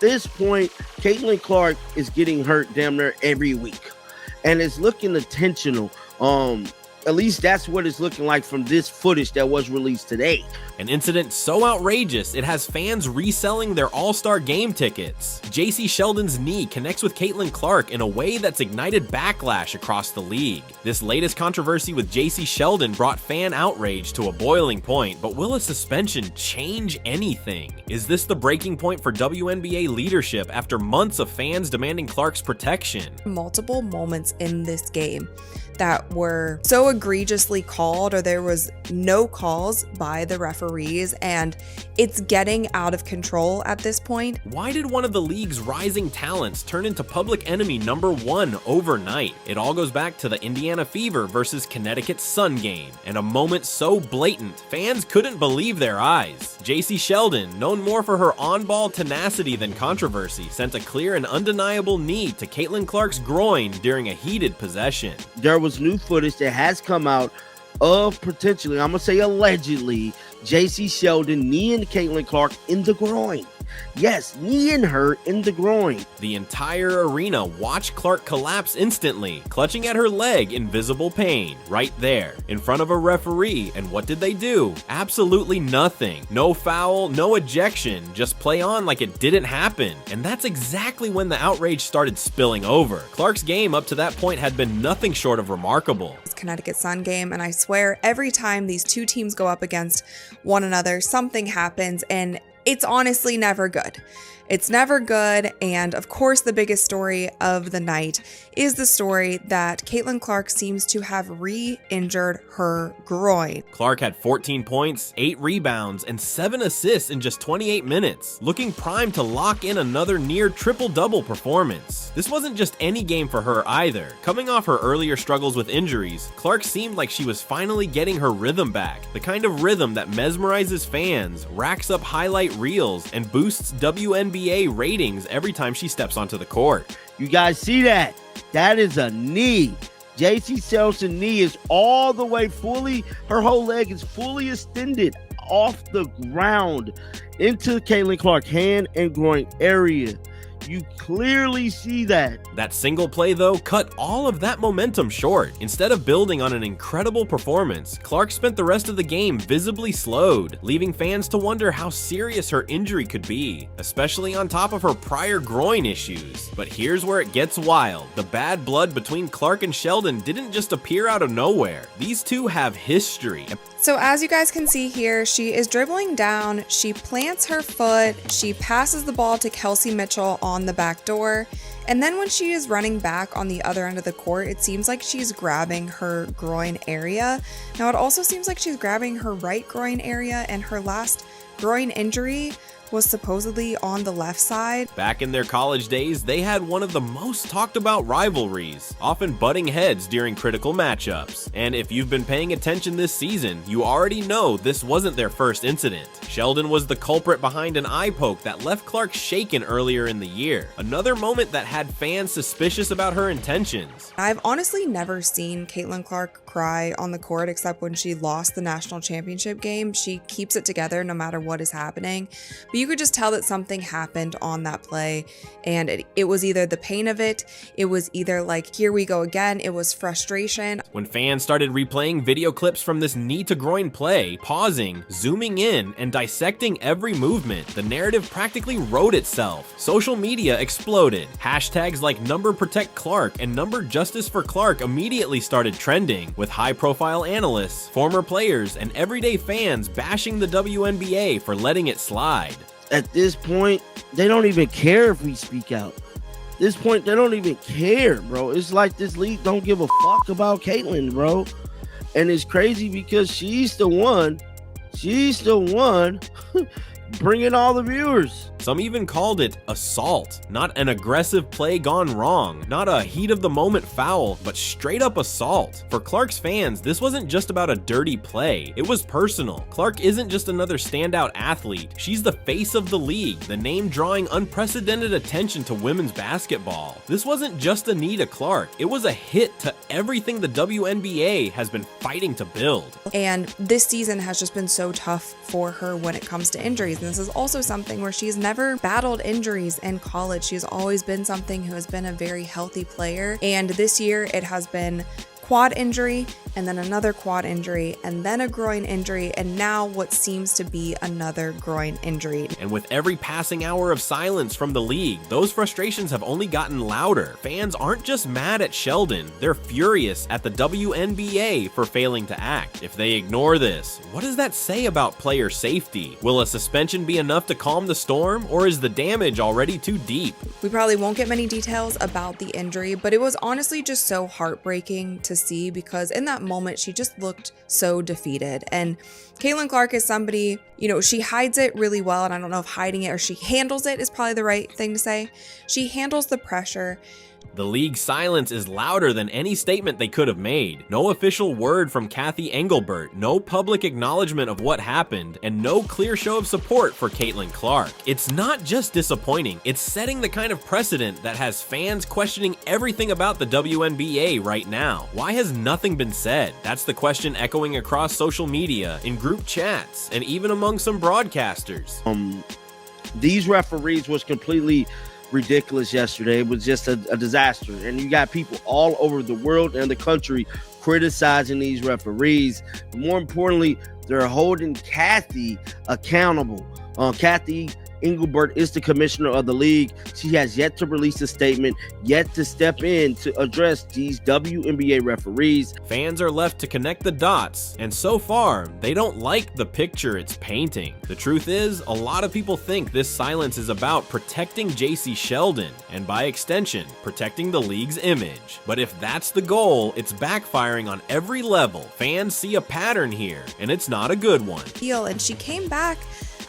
this point, Caitlin Clark is getting hurt damn near every week, and it's looking intentional. At least that's what it's looking like from this footage that was released today. An incident so outrageous, it has fans reselling their All-Star game tickets. Jacy Sheldon's knee connects with Caitlin Clark in a way that's ignited backlash across the league. This latest controversy with Jacy Sheldon brought fan outrage to a boiling point, but will a suspension change anything? Is this the breaking point for WNBA leadership after months of fans demanding Clark's protection? Multiple moments in this game that were so egregiously called, or there was no calls by the referees, and it's getting out of control at this point. Why did one of the league's rising talents turn into public enemy #1 overnight? It all goes back to the Indiana Fever versus Connecticut Sun game, and a moment so blatant, fans couldn't believe their eyes. Jacy Sheldon, known more for her on-ball tenacity than controversy, sent a clear and undeniable knee to Caitlin Clark's groin during a heated possession. There was new footage that has come out of potentially, I'm going to say allegedly, Jacy Sheldon kneeing Caitlin Clark in the groin. Yes, kneeing her in the groin. The entire arena watched Clark collapse instantly, clutching at her leg in visible pain, right there, in front of a referee, and what did they do? Absolutely nothing. No foul, no ejection, just play on like it didn't happen. And that's exactly when the outrage started spilling over. Clark's game up to that point had been nothing short of remarkable. It's Connecticut Sun game, and I swear every time these two teams go up against one another, something happens, and it's honestly never good. It's never good, and of course the biggest story of the night is the story that Caitlin Clark seems to have re-injured her groin. Clark had 14 points, 8 rebounds, and 7 assists in just 28 minutes, looking primed to lock in another near triple-double performance. This wasn't just any game for her either. Coming off her earlier struggles with injuries, Clark seemed like she was finally getting her rhythm back, the kind of rhythm that mesmerizes fans, racks up highlight reels, and boosts WNBA ratings every time she steps onto the court. You guys see that? That is a knee. Jacy Sheldon's knee is all the way fully, her whole leg is fully extended off the ground into Caitlin Clark's hand and groin area. You clearly see that. That single play, though, cut all of that momentum short. Instead of building on an incredible performance, Clark spent the rest of the game visibly slowed, leaving fans to wonder how serious her injury could be, especially on top of her prior groin issues. But here's where it gets wild. The bad blood between Clark and Sheldon didn't just appear out of nowhere. These two have history. So as you guys can see here, she is dribbling down, she plants her foot, she passes the ball to Kelsey Mitchell on the back door, and then when she is running back on the other end of the court, it seems like she's grabbing her groin area. Now it also seems like she's grabbing her right groin area, and her last groin injury was supposedly on the left side. Back in their college days, they had one of the most talked about rivalries, often butting heads during critical matchups. And if you've been paying attention this season, you already know this wasn't their first incident. Sheldon was the culprit behind an eye poke that left Clark shaken earlier in the year. Another moment that had fans suspicious about her intentions. I've honestly never seen Caitlin Clark cry on the court except when she lost the national championship game. She keeps it together no matter what is happening. But you could just tell that something happened on that play, and it was either the pain of it, it was either like, here we go again, it was frustration. When fans started replaying video clips from this knee to groin play, pausing, zooming in, and dissecting every movement, the narrative practically wrote itself. Social media exploded. Hashtags like #ProtectClark and #JusticeForClark immediately started trending, with high-profile analysts, former players, and everyday fans bashing the WNBA for letting it slide. At this point, they don't even care if we speak out. This point, they don't even care, bro. It's like this league don't give a fuck about Caitlin, bro. And it's crazy because she's the one bringing all the viewers. Some even called it assault, not an aggressive play gone wrong, not a heat of the moment foul, but straight up assault. For Clark's fans, this wasn't just about a dirty play, it was personal. Clark isn't just another standout athlete, she's the face of the league, the name drawing unprecedented attention to women's basketball. This wasn't just a knee to Clark, it was a hit to everything the WNBA has been fighting to build. And this season has just been so tough for her when it comes to injuries, and this is also something where she's never never battled injuries in college. She's always been something who has been a very healthy player. And this year it has been quad injury, and then another quad injury, and then a groin injury, and now what seems to be another groin injury. And with every passing hour of silence from the league, those frustrations have only gotten louder. Fans aren't just mad at Sheldon, they're furious at the WNBA for failing to act. If they ignore this, what does that say about player safety? Will a suspension be enough to calm the storm, or is the damage already too deep? We probably won't get many details about the injury, but it was honestly just so heartbreaking to see, because in that moment she just looked so defeated. And Caitlin Clark is somebody, she hides it really well, and I don't know if hiding it or she handles it is probably the right thing to say. She handles the pressure. The league's silence is louder than any statement they could have made. No official word from Cathy Engelbert, no public acknowledgement of what happened, and no clear show of support for Caitlin Clark. It's not just disappointing, it's setting the kind of precedent that has fans questioning everything about the WNBA right now. Why has nothing been said? That's the question echoing across social media, in group chats, and even among some broadcasters. These referees was completely ridiculous yesterday. It was just a disaster, and you got people all over the world and the country criticizing these referees. More importantly, they're holding Cathy accountable. Cathy Engelbert is the commissioner of the league. She has yet to release a statement, yet to step in to address these WNBA referees. Fans are left to connect the dots, and so far, they don't like the picture it's painting. The truth is, a lot of people think this silence is about protecting Jacy Sheldon, and by extension, protecting the league's image. But if that's the goal, it's backfiring on every level. Fans see a pattern here, and it's not a good one. And she came back,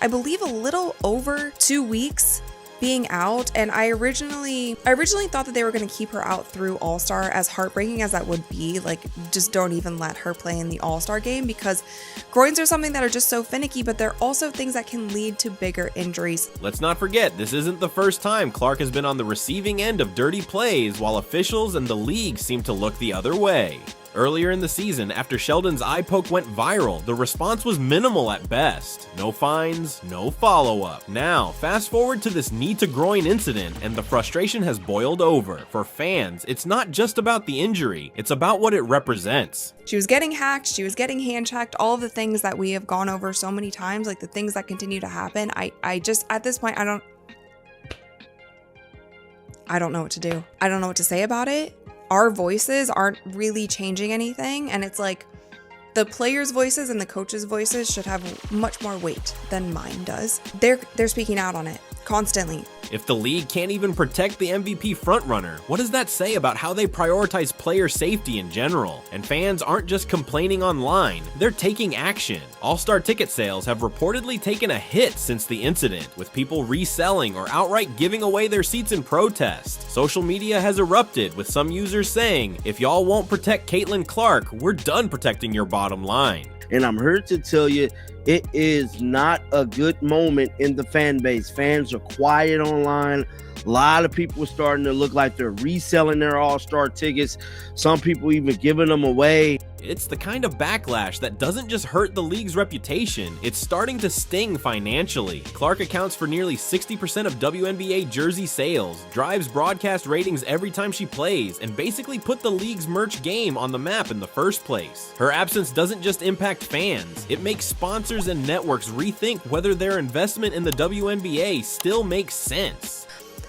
I believe, a little over 2 weeks being out, and I originally thought that they were going to keep her out through All-Star. As heartbreaking as that would be, just don't even let her play in the All-Star game, because groins are something that are just so finicky, but they're also things that can lead to bigger injuries. Let's not forget, this isn't the first time Clark has been on the receiving end of dirty plays, while officials and the league seem to look the other way. Earlier in the season, after Sheldon's eye poke went viral, the response was minimal at best. No fines, no follow-up. Now, fast forward to this knee to groin incident, and the frustration has boiled over. For fans, it's not just about the injury, it's about what it represents. She was getting hacked, she was getting hand checked, all of the things that we have gone over so many times, the things that continue to happen. I just, at this point, I don't know what to do. I don't know what to say about it. Our voices aren't really changing anything, and it's the players' voices and the coaches' voices should have much more weight than mine does. They're speaking out on it constantly. If the league can't even protect the MVP frontrunner, what does that say about how they prioritize player safety in general? And fans aren't just complaining online, they're taking action. All-Star ticket sales have reportedly taken a hit since the incident, with people reselling or outright giving away their seats in protest. Social media has erupted, with some users saying, if y'all won't protect Caitlin Clark, we're done protecting your bottom line. And I'm here to tell you, it is not a good moment in the fan base. Fans are quiet online. A lot of people are starting to look like they're reselling their All-Star tickets. Some people even giving them away. It's the kind of backlash that doesn't just hurt the league's reputation, it's starting to sting financially. Clark accounts for nearly 60% of WNBA jersey sales, drives broadcast ratings every time she plays, and basically put the league's merch game on the map in the first place. Her absence doesn't just impact fans, it makes sponsors and networks rethink whether their investment in the WNBA still makes sense.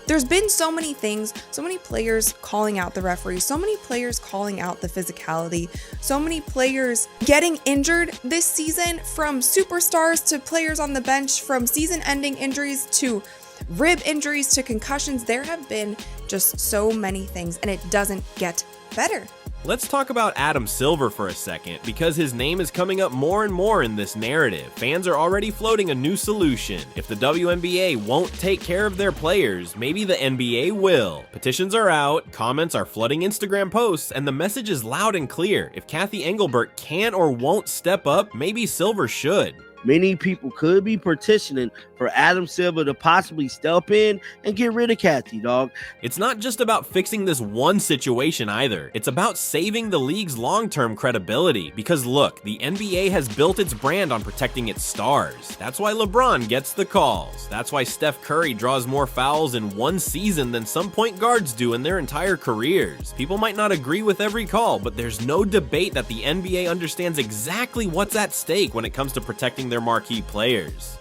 There's been so many things, so many players calling out the referees, so many players calling out the physicality, so many players getting injured this season, from superstars to players on the bench, from season-ending injuries to rib injuries to concussions. There have been just so many things, and it doesn't get better. Let's talk about Adam Silver for a second, because his name is coming up more and more in this narrative. Fans are already floating a new solution. If the WNBA won't take care of their players, maybe the NBA will. Petitions are out, comments are flooding Instagram posts, and the message is loud and clear. If Cathy Engelbert can or won't step up, maybe Silver should. Many people could be petitioning for Adam Silver to possibly step in and get rid of Kathy, dog. It's not just about fixing this one situation either. It's about saving the league's long-term credibility. Because look, the NBA has built its brand on protecting its stars. That's why LeBron gets the calls. That's why Steph Curry draws more fouls in one season than some point guards do in their entire careers. People might not agree with every call, but there's no debate that the NBA understands exactly what's at stake when it comes to protecting their marquee players.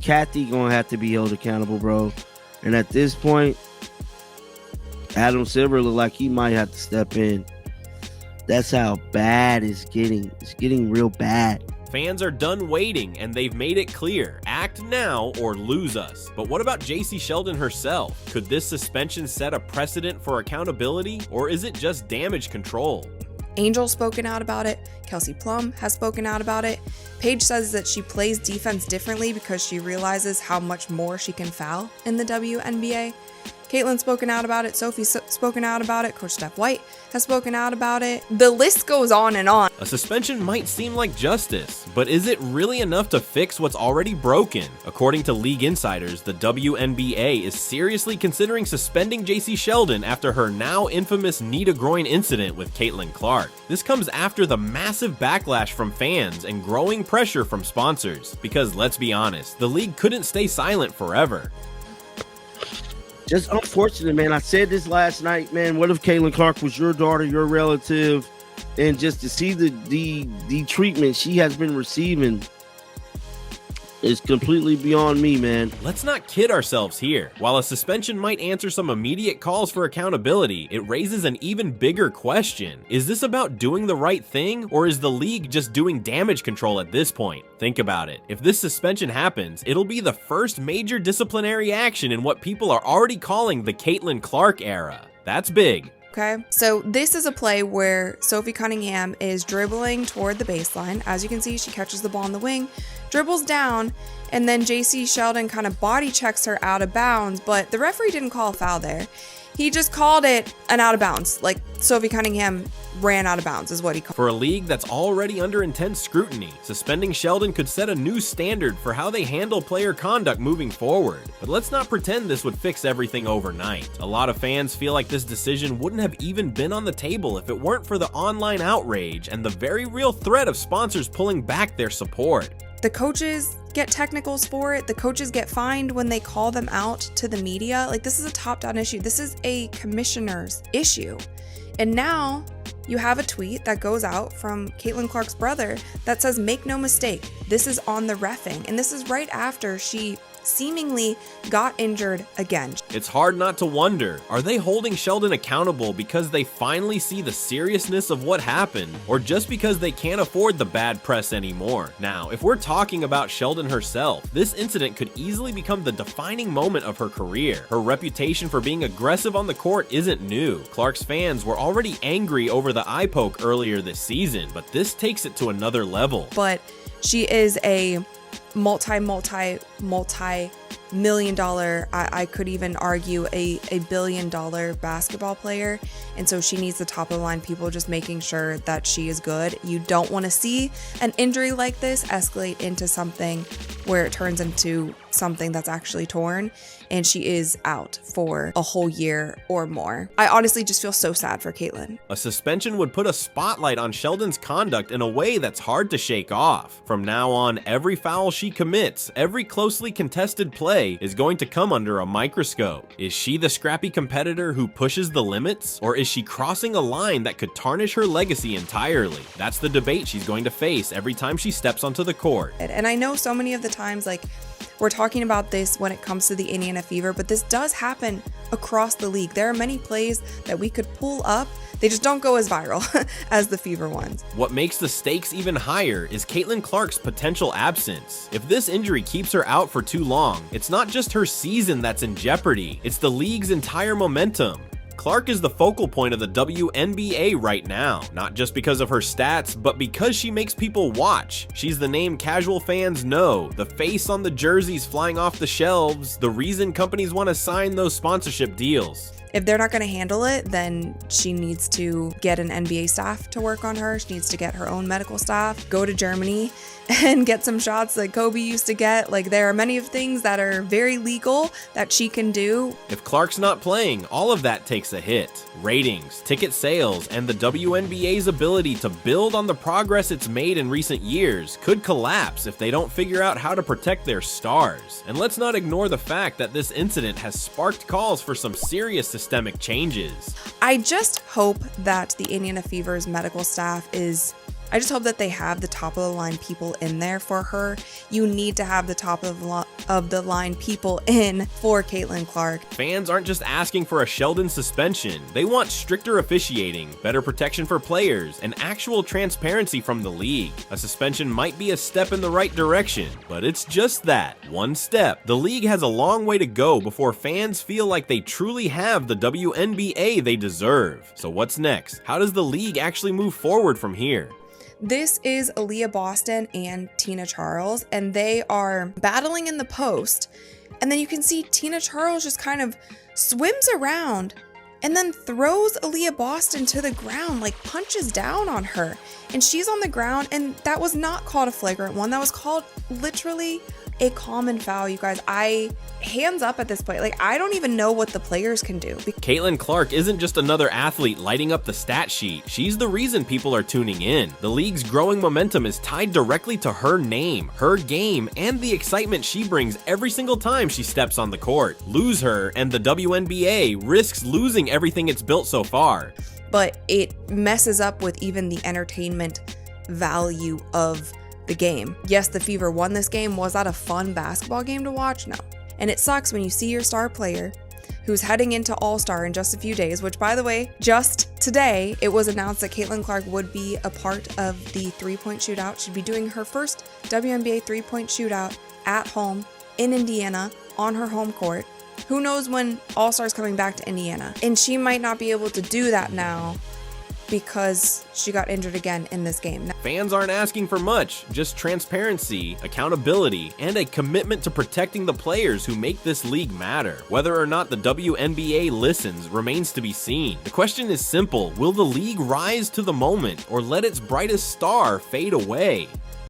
Kathy gonna have to be held accountable, bro. And at this point, Adam Silver look like he might have to step in. That's how bad it's getting. It's getting real bad. Fans are done waiting, and they've made it clear, act now or lose us. But what about Jacy Sheldon herself? Could this suspension set a precedent for accountability, or is it just damage control? Angel's spoken out about it. Kelsey Plum has spoken out about it. Paige says that she plays defense differently because she realizes how much more she can foul in the WNBA. Caitlin's spoken out about it. Sophie's spoken out about it. Coach Steph White has spoken out about it. The list goes on and on. A suspension might seem like justice, but is it really enough to fix what's already broken? According to league insiders, the WNBA is seriously considering suspending Jacy Sheldon after her now infamous knee-to-groin incident with Caitlin Clark. This comes after the massive backlash from fans and growing pressure from sponsors. Because let's be honest, the league couldn't stay silent forever. Just unfortunate, man. I said this last night, man. What if Caitlin Clark was your daughter, your relative, and just to see the treatment she has been receiving is completely beyond me, man. Let's not kid ourselves here. While a suspension might answer some immediate calls for accountability, it raises an even bigger question. Is this about doing the right thing, or is the league just doing damage control at this point? Think about it. If this suspension happens, it'll be the first major disciplinary action in what people are already calling the Caitlin Clark era. That's big. Okay, so this is a play where Sophie Cunningham is dribbling toward the baseline. As you can see, she catches the ball in the wing, dribbles down, and then Jacy Sheldon kind of body checks her out of bounds, but the referee didn't call a foul there. He just called it an out of bounds, like Sophie Cunningham ran out of bounds is what he called. For a league that's already under intense scrutiny, suspending Sheldon could set a new standard for how they handle player conduct moving forward. But let's not pretend this would fix everything overnight. A lot of fans feel like this decision wouldn't have even been on the table if it weren't for the online outrage and the very real threat of sponsors pulling back their support. The coaches get technicals for it. The coaches get fined when they call them out to the media. Like, this is a top-down issue. This is a commissioner's issue. And now you have a tweet that goes out from Caitlin Clark's brother that says, make no mistake, this is on the reffing. And this is right after she seemingly got injured again. It's hard not to wonder, are they holding Sheldon accountable because they finally see the seriousness of what happened, or just because they can't afford the bad press anymore? Now, if we're talking about Sheldon herself, this incident could easily become the defining moment of her career. Her reputation for being aggressive on the court isn't new. Clark's fans were already angry over the eye poke earlier this season, but this takes it to another level. But she is a multi-million dollar, I could even argue a billion-dollar basketball player, and so she needs the top of the line people just making sure that she is good. You don't want to see an injury like this escalate into something where it turns into something that's actually torn, and she is out for a whole year or more. I honestly just feel so sad for Caitlin. A suspension would put a spotlight on Sheldon's conduct in a way that's hard to shake off. From now on, every foul she commits, every closely contested play is going to come under a microscope. Is she the scrappy competitor who pushes the limits, or is she crossing a line that could tarnish her legacy entirely? That's the debate she's going to face every time she steps onto the court. And I know so many of the times, like, we're talking about this when it comes to the Indiana Fever, but this does happen across the league. There are many plays that we could pull up. They just don't go as viral as the Fever ones. What makes the stakes even higher is Caitlin Clark's potential absence. If this injury keeps her out for too long, it's not just her season that's in jeopardy, it's the league's entire momentum. Clark is the focal point of the WNBA right now, not just because of her stats, but because she makes people watch. She's the name casual fans know, the face on the jerseys flying off the shelves, the reason companies want to sign those sponsorship deals. If they're not going to handle it, then she needs to get an NBA staff to work on her. She needs to get her own medical staff, go to Germany and get some shots that Kobe used to get. Like, there are many of things that are very legal that she can do. If Clark's not playing, all of that takes a hit. Ratings, ticket sales, and the WNBA's ability to build on the progress it's made in recent years could collapse if they don't figure out how to protect their stars. And let's not ignore the fact that this incident has sparked calls for some serious systemic changes. I just hope that the Indiana Fever's medical staff I just hope that they have the top of the line people in there for her. You need to have the top of the line people in for Caitlin Clark. Fans aren't just asking for a Sheldon suspension. They want stricter officiating, better protection for players, and actual transparency from the league. A suspension might be a step in the right direction, but it's just that, one step. The league has a long way to go before fans feel like they truly have the WNBA they deserve. So what's next? How does the league actually move forward from here? This is Aaliyah Boston and Tina Charles, and they are battling in the post. And then you can see Tina Charles just kind of swims around and then throws Aaliyah Boston to the ground, like punches down on her. And she's on the ground, and that was not called a flagrant one. That was called literally a common foul, you guys. Hands up at this point. Like, I don't even know what the players can do. Caitlin Clark isn't just another athlete lighting up the stat sheet. She's the reason people are tuning in. The league's growing momentum is tied directly to her name, her game, and the excitement she brings every single time she steps on the court. Lose her, and the WNBA risks losing everything it's built so far. But it messes up with even the entertainment value of the game. Yes, the Fever won this game. Was that a fun basketball game to watch? No. And it sucks when you see your star player who's heading into All-Star in just a few days, which, by the way, just today, it was announced that Caitlin Clark would be a part of the three-point shootout. She'd be doing her first WNBA three-point shootout at home in Indiana on her home court. Who knows when All-Star's coming back to Indiana? And she might not be able to do that now because she got injured again in this game. Fans aren't asking for much, just transparency, accountability, and a commitment to protecting the players who make this league matter. Whether or not the WNBA listens remains to be seen. The question is simple: will the league rise to the moment or let its brightest star fade away?